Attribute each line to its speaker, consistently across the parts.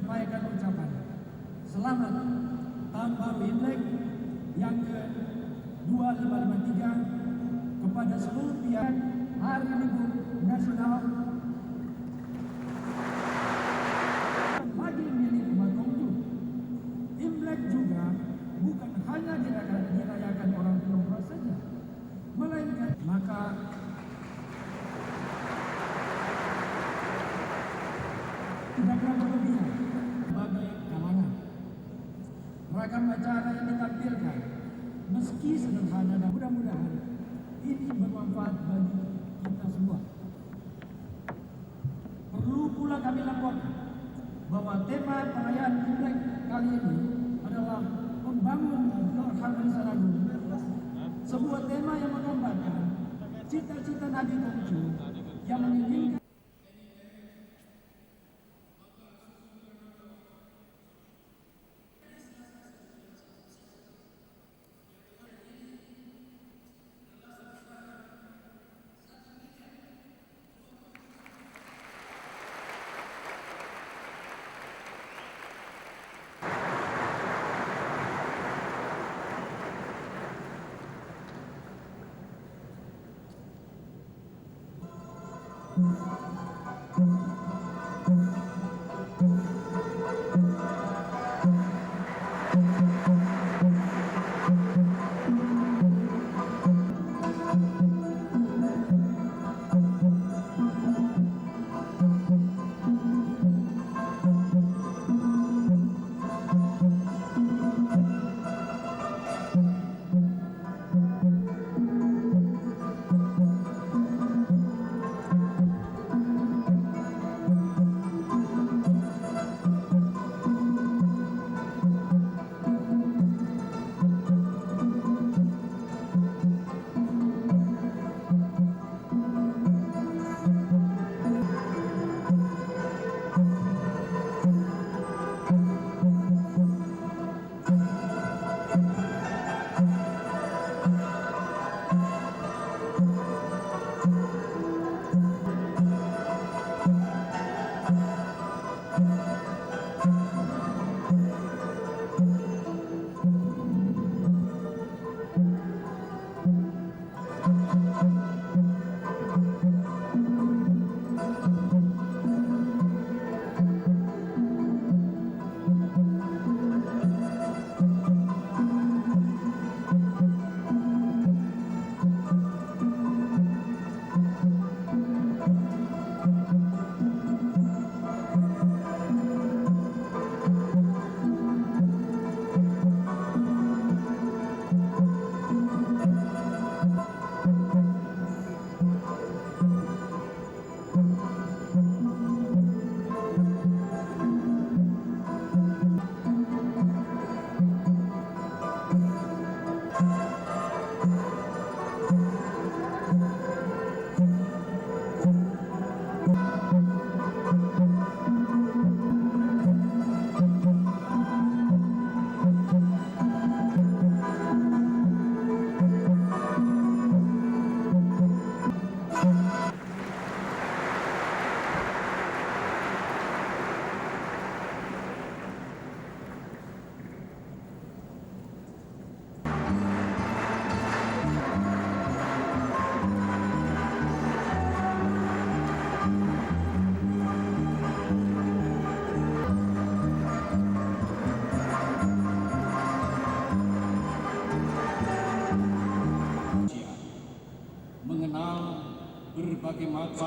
Speaker 1: Sampaikan ucapan selamat tahun baru Imlek yang ke-2553 kepada seluruh pihak Hari Libur Nasional bagi milik umat Konghucu. Imlek juga bukan hanya dirayakan orang Tionghoa saja, melainkan maka tidaklah berlebihan sebagai kalangan. Ragam acara yang ditampilkan meski sederhana dan mudah-mudahan ini bermanfaat bagi kita semua. Perlu pula kami laporkan bahwa tema perayaan Imlek kali ini adalah membangun keharmonisan agung, sebuah tema yang menggambarkan cita-cita Nabi Konghucu yang menginginkan
Speaker 2: Thank you.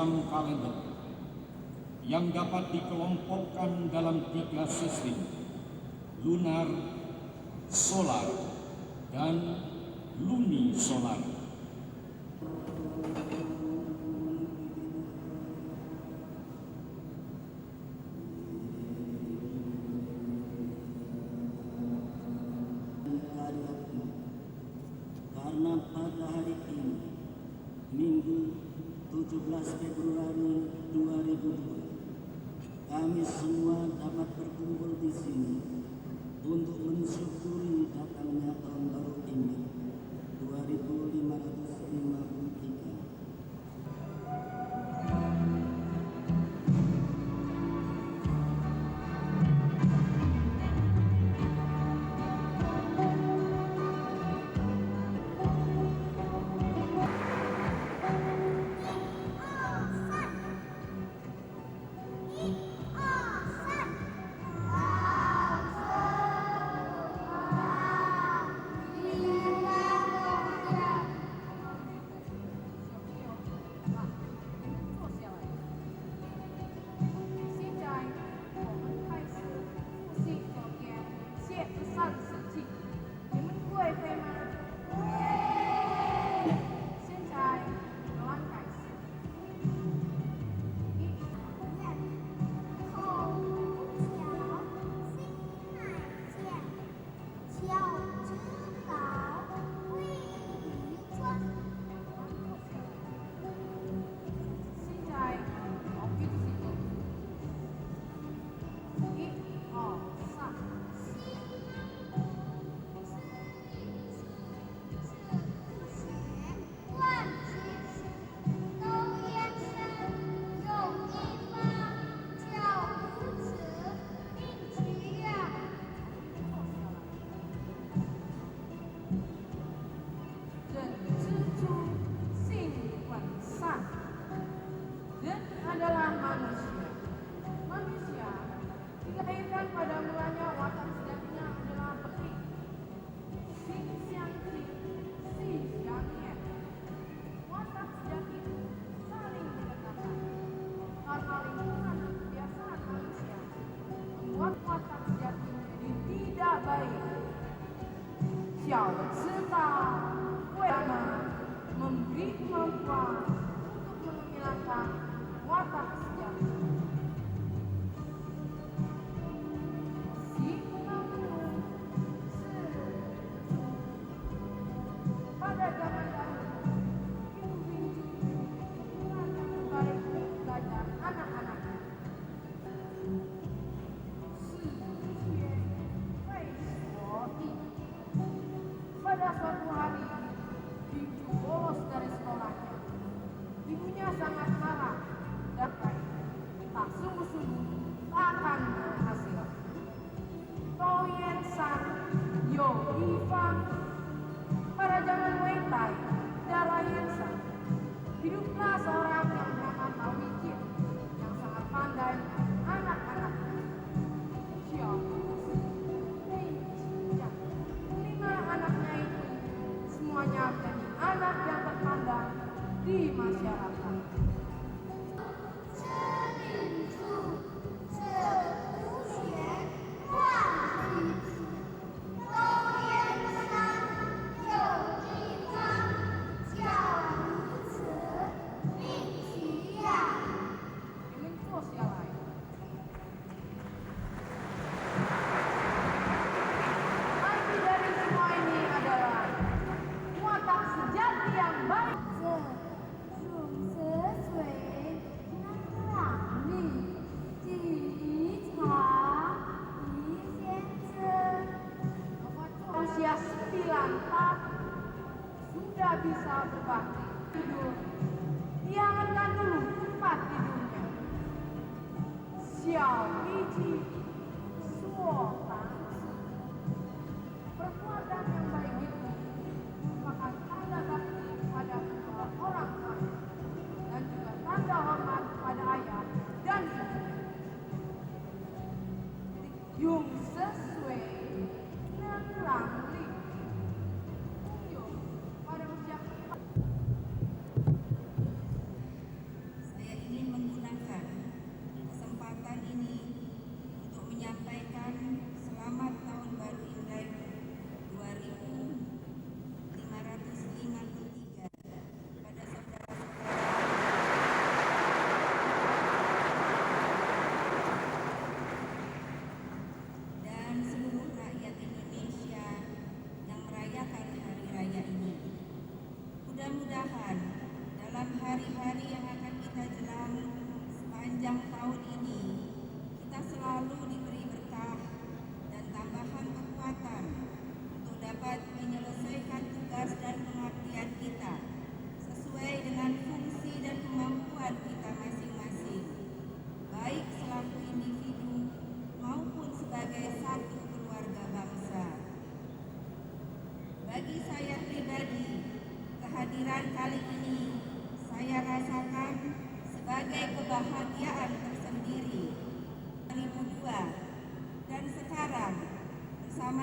Speaker 2: sistem kalender yang dapat dikelompokkan dalam 3 sistem: lunar, solar, dan lunisolar.
Speaker 3: Karena pada hari ini, Minggu 17 Februari 2002, kami semua dapat berkumpul di sini untuk mensyukuri datangnya tahun baru Imlek 2553.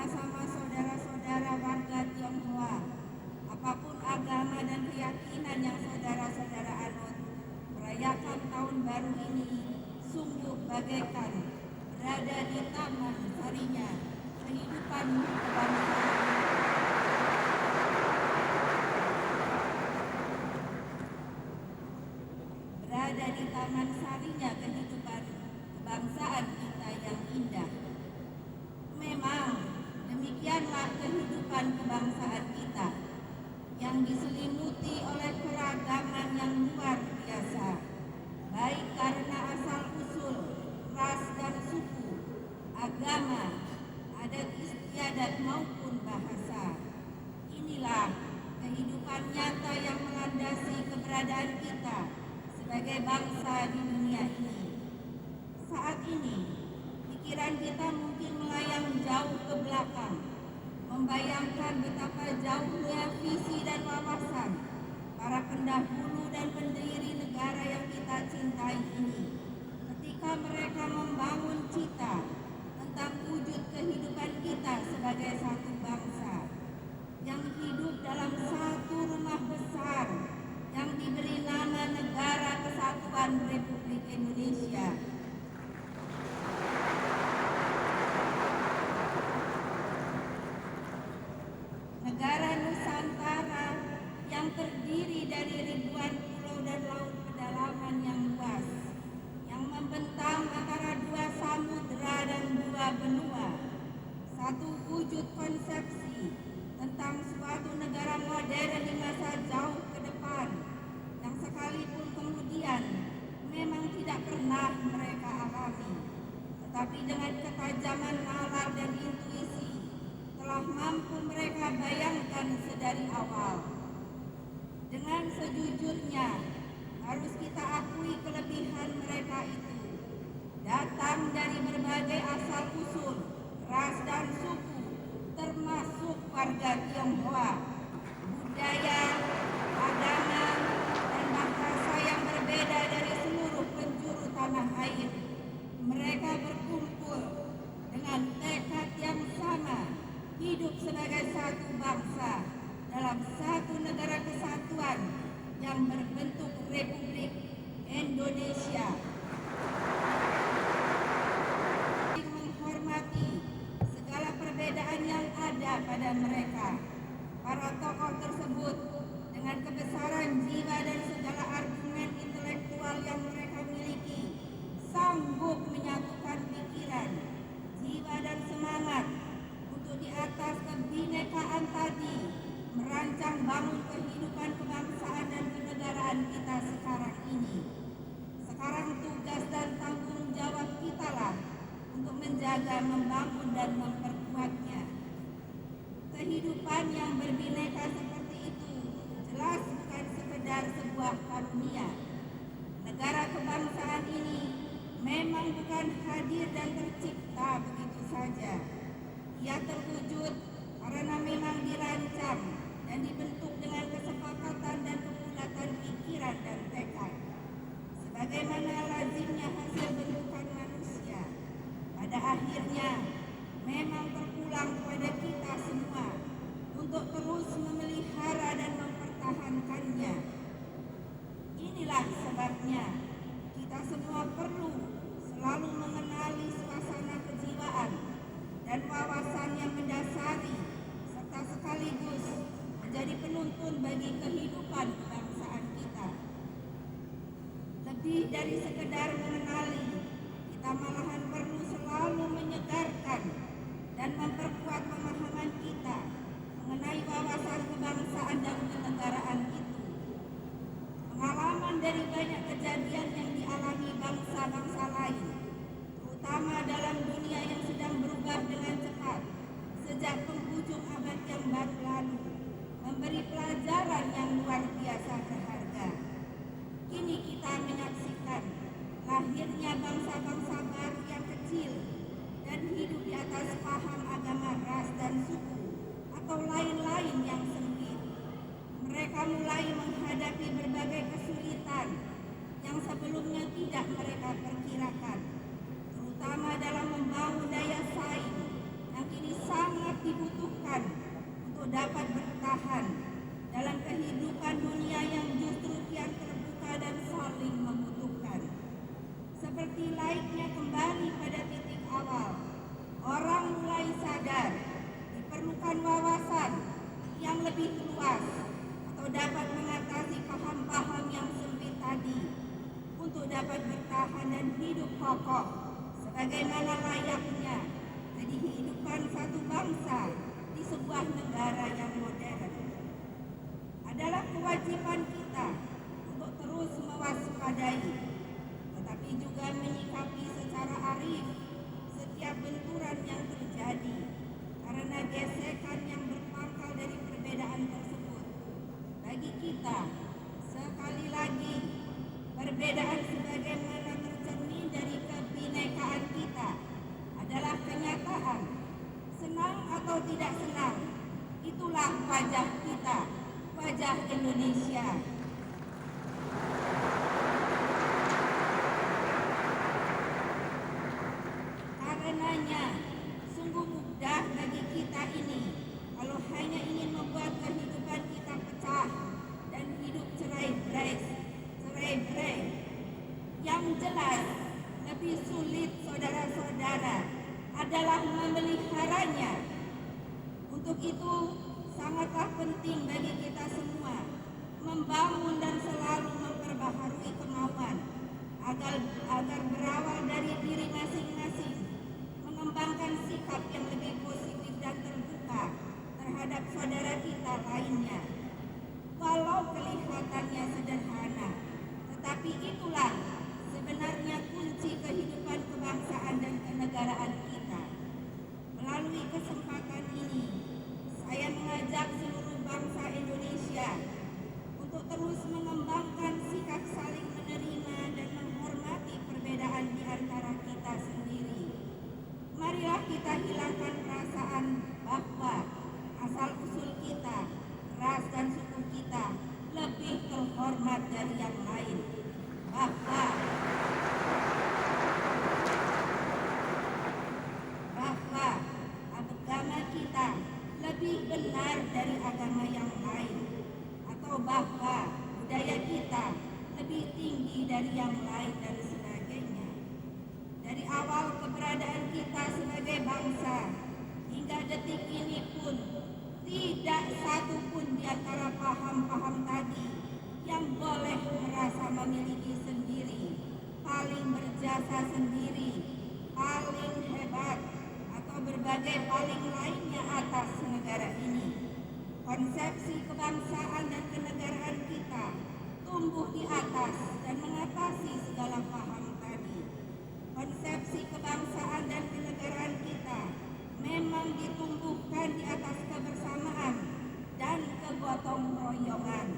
Speaker 4: bersama-sama saudara-saudara warga Tionghoa. Apapun agama dan keyakinan yang saudara-saudara anut, merayakan tahun baru ini sungguh bagaikan berada di taman sarinya kehidupan kebangsaan. Berada di taman sarinya kehidupan kebangsaan kita yang indah. Memang demikianlah kehidupan kebangsaan kita yang diselimuti oleh keragaman yang luar biasa, baik karena asal-usul, ras dan suku, agama, adat istiadat maupun bahasa. Inilah kehidupan nyata yang melandasi keberadaan kita sebagai bangsa di dunia ini. Saat ini, pikiran kita mungkin melayang jauh ke belakang, membayangkan betapa jauhnya visi dan wawasan para pendahulu dan pendiri negara yang kita cintai ini ketika mereka membangun cita tentang wujud kehidupan kita sebagai satu bangsa yang hidup dalam satu rumah besar yang diberi nama Negara Kesatuan Republik Indonesia. Negara Nusantara yang terdiri dari ribuan pulau dan laut pedalaman yang luas, yang membentang antara dua samudera dan dua benua, satu wujud konsepsi tentang suatu negara modern di masa jauh ke depan, yang sekalipun kemudian memang tidak pernah mereka alami, tetapi dengan ketajaman nalar dan intuisi telah mampu mereka bayangkan sedari awal. Dengan sejujurnya, harus kita akui kelebihan mereka itu datang dari berbagai asal-usul, ras dan suku, termasuk warga Tionghoa, budaya, agama, dan bahasa yang berbeda dari seluruh penjuru tanah air. Mereka berkumpul dengan tekad yang sama, hidup sebagai satu bangsa dalam satu negara kesatuan yang berbentuk Republik Indonesia. Menghormati segala perbedaan yang ada pada mereka, para tokoh tersebut dengan kebesaran jiwa dan segala argumen intelektual yang mereka miliki sanggup menyatukan pikiran, jiwa dan semangat untuk di atas kebinekaan tadi merancang bangun kehidupan kebangsaan dan kenegaraan kita sekarang ini. Sekarang tugas dan tanggung jawab kita lah untuk menjaga, membangun dan memperkuatnya. Kehidupan yang berbineka seperti itu jelas bukan sekedar sebuah karunia. Negara kebangsaan ini memang bukan hadir dan tercipta begitu saja. Ia terwujud karena memang dirancang dan dibentuk dengan kesepakatan dan kebulatan pikiran dan tekad. Sebagaimana lazimnya hasil bentukan manusia, pada akhirnya memang terpulang kepada kita semua untuk terus memelihara dan mempertahankannya. Inilah sebabnya kita semua perlu selalu mengenali suasana kejiwaan dan wawasan yang mendasari serta sekaligus menjadi penuntun bagi kehidupan kebangsaan kita. Lebih dari sekedar mengenali, kita malahan perlu selalu menyegarkan dan memperkuat pemahaman kita mengenai wawasan kebangsaan dan kenegaraan itu. Pengalaman dari banyak kejadian yang dialami bangsa-bangsa lain, terutama dalam dunia yang sedang berubah dengan cepat sejak penghujung abad yang baru lalu, memberi pelajaran yang luar biasa berharga. Kini kita menyaksikan lahirnya bangsa-bangsa baru yang kecil dan hidup di atas paham agama, ras dan suku atau lain-lain yang sempit. Mereka mulai menghadapi berbagai kesulitan yang sebelumnya tidak mereka perkirakan, terutama dalam membangun daya saing yang kini sangat dapat bertahan dalam kehidupan dunia yang justru kian terbuka dan saling membutuhkan. Seperti layaknya kembali pada titik awal, orang mulai sadar diperlukan wawasan yang lebih luas atau dapat mengatasi paham-paham yang sempit tadi untuk dapat bertahan dan hidup kokoh sebagaimana layaknya kehidupan satu bangsa di sebuah negara yang modern. Adalah kewajiban kita untuk terus mewaspadai, tetapi juga menyikapi secara arif setiap benturan yang terjadi karena gesekan yang berpangkal dari perbedaan tersebut. Bagi kita, sekali lagi, perbedaan sebagaimana tercermin dari kebinekaan kita adalah kenyataan. Senang atau tidak senang, itulah wajah kita, wajah Indonesia. Karenanya, sungguh mudah bagi kita ini kalau hanya ingin membuat kehidupan kita pecah dan hidup cerai-berai. Yang jelas, lebih sulit saudara-saudara adalah memeliharanya. Untuk itu, sangatlah penting bagi kita semua membangun dan selalu memperbaharui kemauan agar berawal dari diri masing-masing, mengembangkan sikap yang lebih positif dan terbuka terhadap saudara kita lainnya. Walau kelihatannya sederhana, tetapi itulah sebenarnya kunci kehidupan kebangsaan dan kenegaraan kita. Melalui kesempatan ini, saya mengajak seluruh bangsa Indonesia untuk terus mengembangkan sikap saling menerima dan menghormati perbedaan di antara kita sendiri. Marilah kita hilangkan perasaan bahwa asal-usul kita, ras dan suku kita lebih terhormat dari yang lain. Bahwa agama kita lebih benar dari agama yang lain, atau bahwa budaya kita lebih tinggi dari yang lain dan sebagainya. Dari awal keberadaan kita sebagai bangsa hingga detik ini pun tidak satu pun di antara paham-paham tadi yang boleh merasa memiliki sendiri, paling berjasa sendiri, paling hebat, atau berbagai paling lainnya atas negara ini. Konsepsi kebangsaan dan kenegaraan kita tumbuh di atas dan mengatasi segala paham tadi. Konsepsi kebangsaan dan kenegaraan kita memang ditumbuhkan di atas kebersamaan dan kegotong royongan.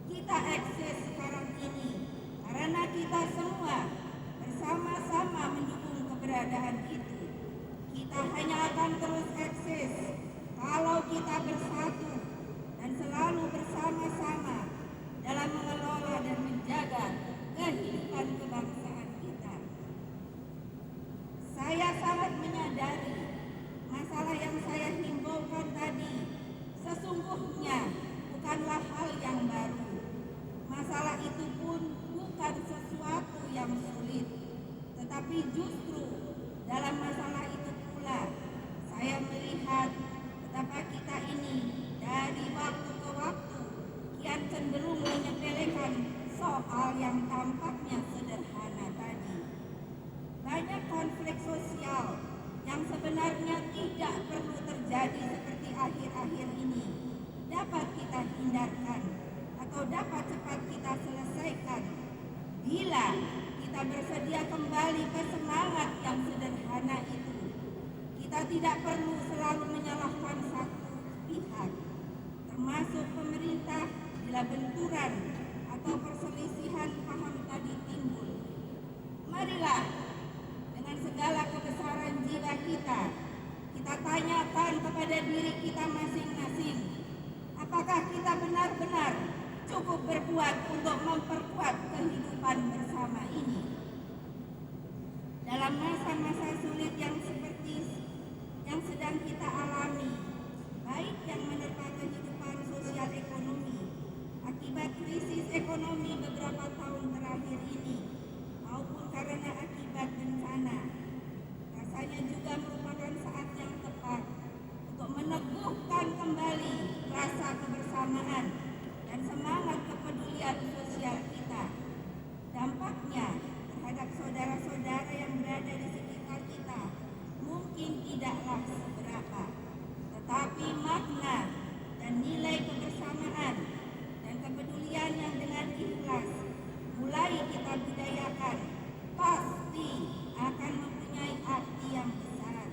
Speaker 4: Kita eksis sekarang ini karena kita semua bersama-sama mendukung keberadaan itu. Kita hanya akan terus eksis kalau kita bersatu dan selalu bersama-sama dalam mengelola dan menjaga kehidupan kebangsaan kita. Saya sangat menyadari masalah yang saya himbaukan tadi sesungguhnya bukanlah hal yang baru. Masalah itu pun bukan sesuatu yang sulit, tetapi justru dalam masalah itu pula saya melihat betapa kita ini dari waktu ke waktu kian cenderung menyepelekan soal yang tampaknya sederhana tadi. Banyak konflik sosial yang sebenarnya tidak perlu terjadi seperti akhir-akhir ini dapat kita hindarkan atau dapat cepat kita selesaikan bila kita bersedia kembali ke semangat yang sederhana itu. Kita tidak perlu selalu menyalahkan satu pihak, termasuk pemerintah, bila benturan atau perselisihan paham tadi timbul. Marilah dengan segala kebesaran jiwa kita tanyakan kepada diri kita masing-masing, apakah kita benar-benar cukup berbuat untuk memperkuat kehidupan bersama ini. Dalam masa-masa sulit yang seperti yang sedang kita alami, baik yang menerpa kehidupan sosial ekonomi akibat krisis ekonomi beberapa tahun terakhir ini maupun karena akibat bencana. Rasanya juga merupakan saat yang tepat untuk meneguhkan kembali rasa kebersamaan dan semangat kepedulian sosial kita. Dampaknya terhadap saudara-saudara yang berada di sekitar kita mungkin tidaklah seberapa, tetapi makna dan nilai kebersamaan dan kepedulian yang dengan ikhlas mulai kita budayakan pasti akan mempunyai arti yang besar.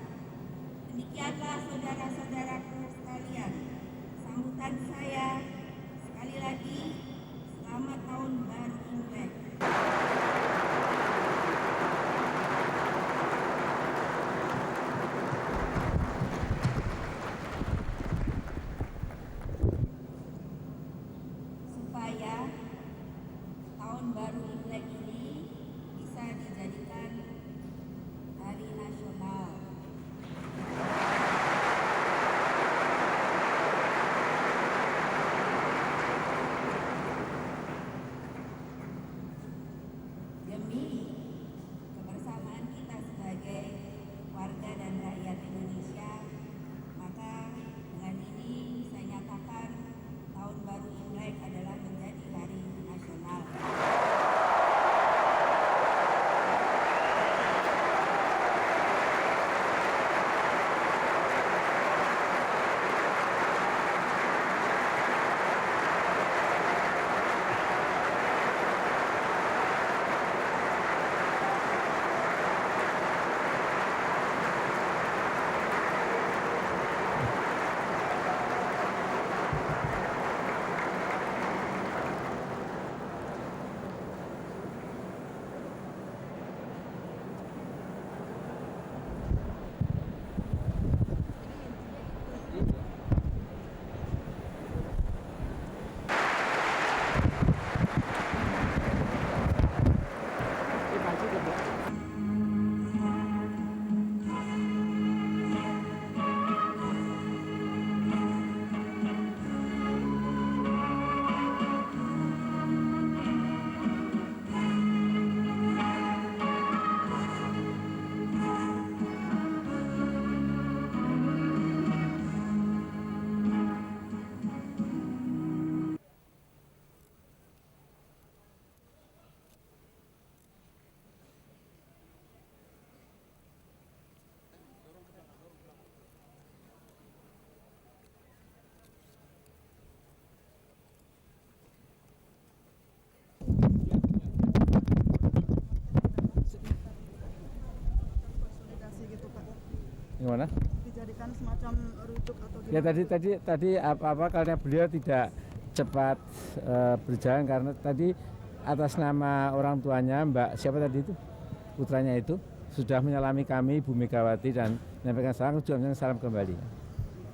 Speaker 4: Demikianlah saudara-saudaraku sekalian, sambutan saya sekali lagi, selamat tahun baru Imlek. Supaya tahun baru Imlek ini bisa dijadikan hari nasional. Demi kebersamaan kita sebagai warga dan rakyat Indonesia, maka dengan ini saya nyatakan tahun baru Imlek adalah menjadi hari nasional.
Speaker 5: Gimana?
Speaker 6: Dijadikan semacam rujuk atau
Speaker 5: Ya tadi apa karena beliau tidak cepat berjalan karena tadi atas nama orang tuanya Mbak siapa tadi itu putranya itu sudah menyalami kami Ibu Megawati dan menyampaikan salam kembali.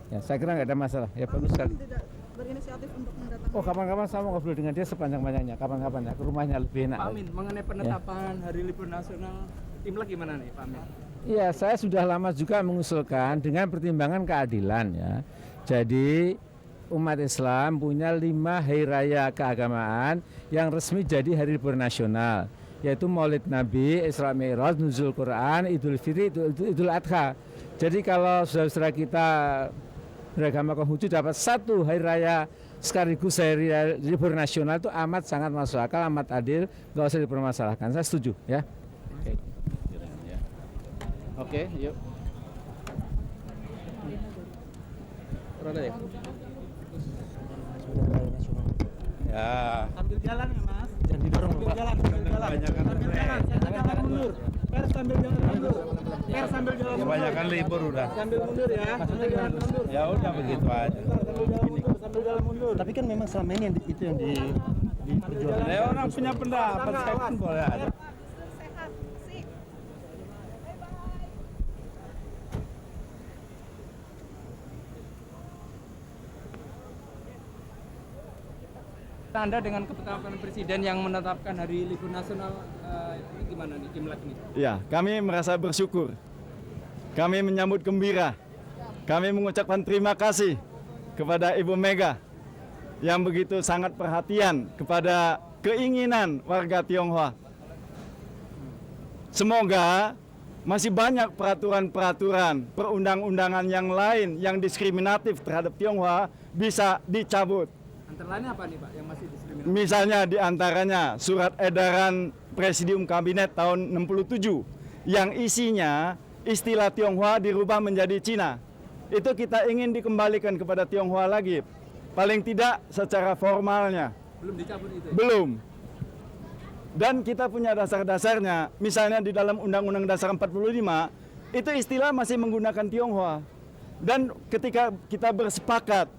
Speaker 5: Ya saya kira nggak ada masalah. Ya bagus sekali.
Speaker 6: Tidak berinisiatif untuk mendatangkan.
Speaker 5: Oh kapan-kapan saya mau ngobrol dengan dia sepanjang-panjangnya. Kapan-kapan ya ke rumahnya lebih enak.
Speaker 7: Pak Amin, mengenai penetapan Hari Libur Nasional Imlek gimana nih Pak Amin?
Speaker 5: Iya, saya sudah lama juga mengusulkan dengan pertimbangan keadilan ya. Jadi umat Islam punya 5 hari raya keagamaan yang resmi jadi hari libur nasional, yaitu Maulid Nabi, Isra Mi'raj, Nuzul Quran, Idul Fitri, Idul Adha. Jadi kalau saudara-saudara kita beragama Konghucu dapat 1 hari raya sekaligus hari libur nasional itu amat sangat masuk akal, amat adil, nggak usah dipermasalahkan. Saya setuju ya. Oke, yuk. Roda ya. Ya.
Speaker 7: Sambil jalan ya Mas.
Speaker 5: Jangan didorong
Speaker 7: Sambil
Speaker 5: Pak.
Speaker 7: jalan, sambil jalan. Sambil jalan, sambil jalan mundur. Pers sambil jalan mundur. Pers sambil jalan mundur.
Speaker 5: Kebanyakan libur udah.
Speaker 7: Sambil mundur ya, sambil jalan mundur.
Speaker 5: Ya udah begitu aja.
Speaker 7: Sambil jalan mundur, sambil jalan mundur.
Speaker 8: Tapi kan memang selama ini itu yang diperjuangkan.
Speaker 5: Ya orang punya pendapat, saya pun boleh ada.
Speaker 7: Anda dengan ketetapan Presiden yang menetapkan Hari Libur Nasional ini gimana nih Imlek ini?
Speaker 8: Ya, kami merasa bersyukur. Kami menyambut gembira. Kami mengucapkan terima kasih kepada Ibu Mega yang begitu sangat perhatian kepada keinginan warga Tionghoa. Semoga masih banyak peraturan-peraturan perundang-undangan yang lain yang diskriminatif terhadap Tionghoa bisa dicabut.
Speaker 7: Antara lainnya apa nih Pak yang masih diskriminatif?
Speaker 8: Misalnya diantaranya surat edaran Presidium Kabinet tahun 67 yang isinya istilah Tionghoa dirubah menjadi Cina. Itu kita ingin dikembalikan kepada Tionghoa lagi. Paling tidak secara formalnya.
Speaker 7: Belum dicabut itu ya?
Speaker 8: Belum. Dan kita punya dasar-dasarnya. Misalnya di dalam Undang-Undang Dasar 45, itu istilah masih menggunakan Tionghoa. Dan ketika kita bersepakat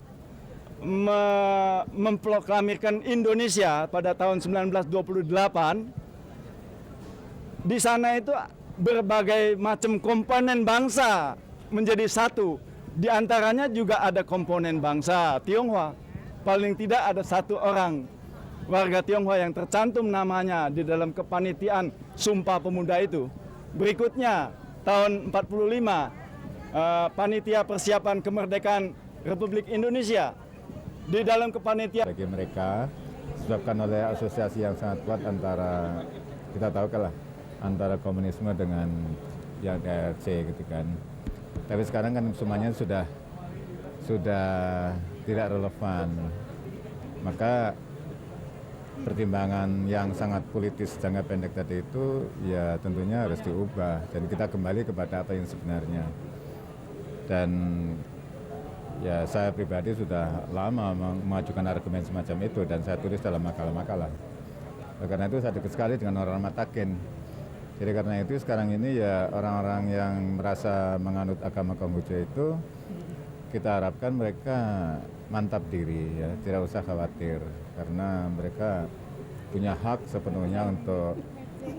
Speaker 8: memproklamirkan Indonesia pada tahun 1928, di sana itu berbagai macam komponen bangsa menjadi satu. Di antaranya juga ada komponen bangsa Tionghoa. Paling tidak ada satu orang warga Tionghoa yang tercantum namanya di dalam kepanitiaan Sumpah Pemuda itu. Berikutnya tahun 45 panitia persiapan kemerdekaan Republik Indonesia. Di dalam kepanitiaan
Speaker 9: bagi mereka disebabkan oleh asosiasi yang sangat kuat antara, kita tahu kalah, antara komunisme dengan yang DRC gitu kan. Tapi sekarang kan semuanya sudah tidak relevan. Maka pertimbangan yang sangat politis jangka pendek tadi itu ya tentunya harus diubah dan kita kembali kepada apa yang sebenarnya. Dan ya saya pribadi sudah lama mengajukan argumen semacam itu dan saya tulis dalam makalah-makalah. Karena itu saya dekat sekali dengan orang Mataken. Jadi karena itu sekarang ini ya orang-orang yang merasa menganut agama Konghucu itu kita harapkan mereka mantap diri ya, tidak usah khawatir karena mereka punya hak sepenuhnya untuk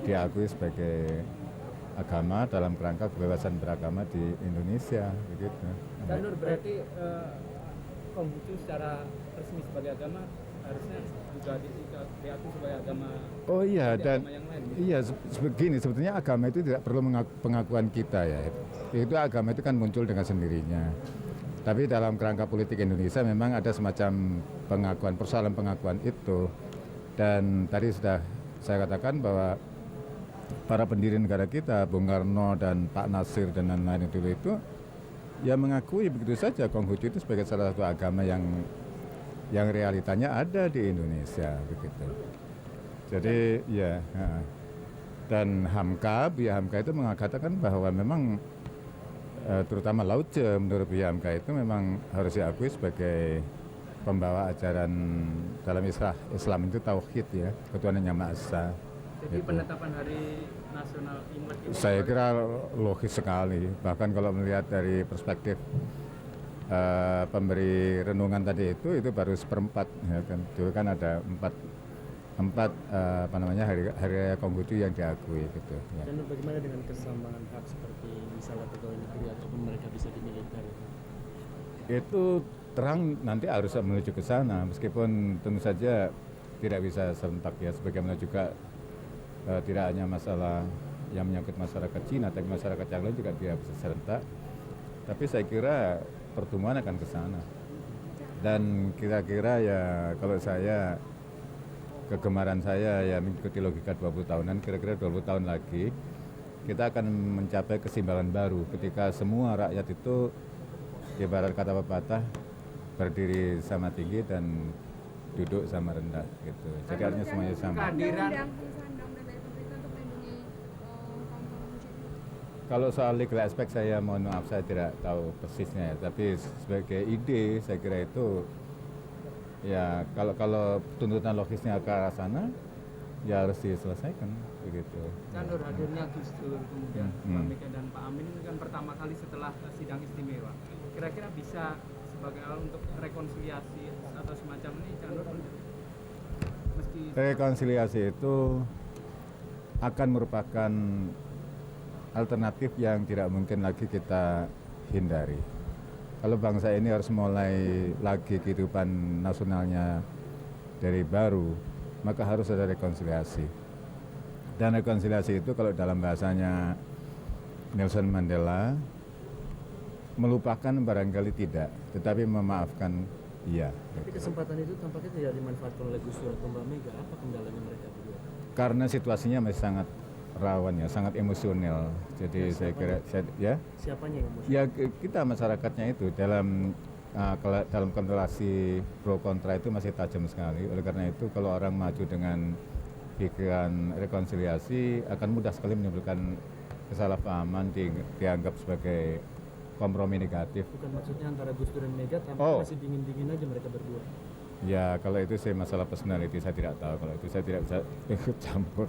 Speaker 9: diakui sebagai agama dalam kerangka kebebasan beragama di Indonesia begitu.
Speaker 7: Dan Nur, berarti Konghucu secara resmi sebagai agama harusnya juga diakui sebagai agama.
Speaker 9: Oh iya, dan
Speaker 7: agama yang lain, gitu?
Speaker 9: iya begini, sebetulnya agama itu tidak perlu pengakuan kita ya. Itu agama itu kan muncul dengan sendirinya. Tapi dalam kerangka politik Indonesia memang ada semacam pengakuan, persoalan pengakuan itu. Dan tadi sudah saya katakan bahwa para pendiri negara kita, Bung Karno dan Pak Nasir dan lain-lain itu ya mengakui begitu saja Konghucu itu sebagai salah satu agama yang realitanya ada di Indonesia begitu. Jadi ya dan Hamka, Buya Hamka itu mengatakan bahwa memang terutama Lao Tse menurut Buya Hamka itu memang harus diakui sebagai pembawa ajaran dalam Islam itu tauhid ya, ketuhanan yang Maha Esa.
Speaker 7: Jadi
Speaker 9: Itu.
Speaker 7: penetapan Hari Nasional Imlek itu
Speaker 9: Saya kira logis sekali, bahkan kalau melihat dari perspektif pemberi renungan tadi itu baru seperempat ya kan. Dulu kan ada empat hari raya Konghucu yang diakui gitu ya.
Speaker 10: Dan bagaimana dengan kesamaan hak seperti misalnya pegawai negeri ataupun mereka bisa di militer?
Speaker 9: Itu terang nanti harus menuju ke sana, meskipun tentu saja tidak bisa serentak ya, sebagaimana juga tidak hanya masalah yang menyangkut masyarakat Cina, tapi masyarakat yang lain juga tidak bisa serentak. Tapi saya kira pertumbuhan akan ke sana. Dan kira-kira ya kalau saya, kegemaran saya ya mengikuti logika 20 tahunan, kira-kira 20 tahun lagi kita akan mencapai keseimbangan baru ketika semua rakyat itu ibarat kata pepatah berdiri sama tinggi dan duduk sama rendah gitu. Jadi artinya semuanya sama. Kalau soal legal aspect saya mohon maaf saya tidak tahu persisnya ya, tapi sebagai ide saya kira itu ya kalau tuntutan logisnya ke arah sana ya harus diselesaikan begitu.
Speaker 7: Kan Nur, hadirnya Gus Dur kemudian Pak Mega dan Pak Amin ini kan pertama kali setelah sidang istimewa. Kira-kira bisa sebagai alat untuk rekonsiliasi atau semacam ini Kan Nur?
Speaker 9: Rekonsiliasi itu akan merupakan alternatif yang tidak mungkin lagi kita hindari. Kalau bangsa ini harus mulai lagi kehidupan nasionalnya dari baru, maka harus ada rekonsiliasi. Dan rekonsiliasi itu kalau dalam bahasanya Nelson Mandela, Melupakan barangkali tidak, tetapi memaafkan iya.
Speaker 10: Tapi kesempatan itu tampaknya tidak dimanfaatkan oleh Gus Dur atau Mbak Mega. Apa kendalanya mereka berdua?
Speaker 9: Karena situasinya masih sangat rawan ya, sangat emosional. Jadi saya kira
Speaker 10: Siapanya yang emosi?
Speaker 9: ya kita masyarakatnya itu dalam kontelasi pro kontra itu masih tajam sekali. Oleh karena itu kalau orang maju dengan pikiran rekonsiliasi akan mudah sekali menimbulkan kesalahpahaman, dianggap sebagai kompromi negatif.
Speaker 10: Bukan maksudnya antara Gus Dur dan Mega, tampaknya masih dingin-dingin aja mereka berdua.
Speaker 9: Ya kalau itu saya masalah personality saya tidak tahu, kalau itu saya tidak bisa ikut campur.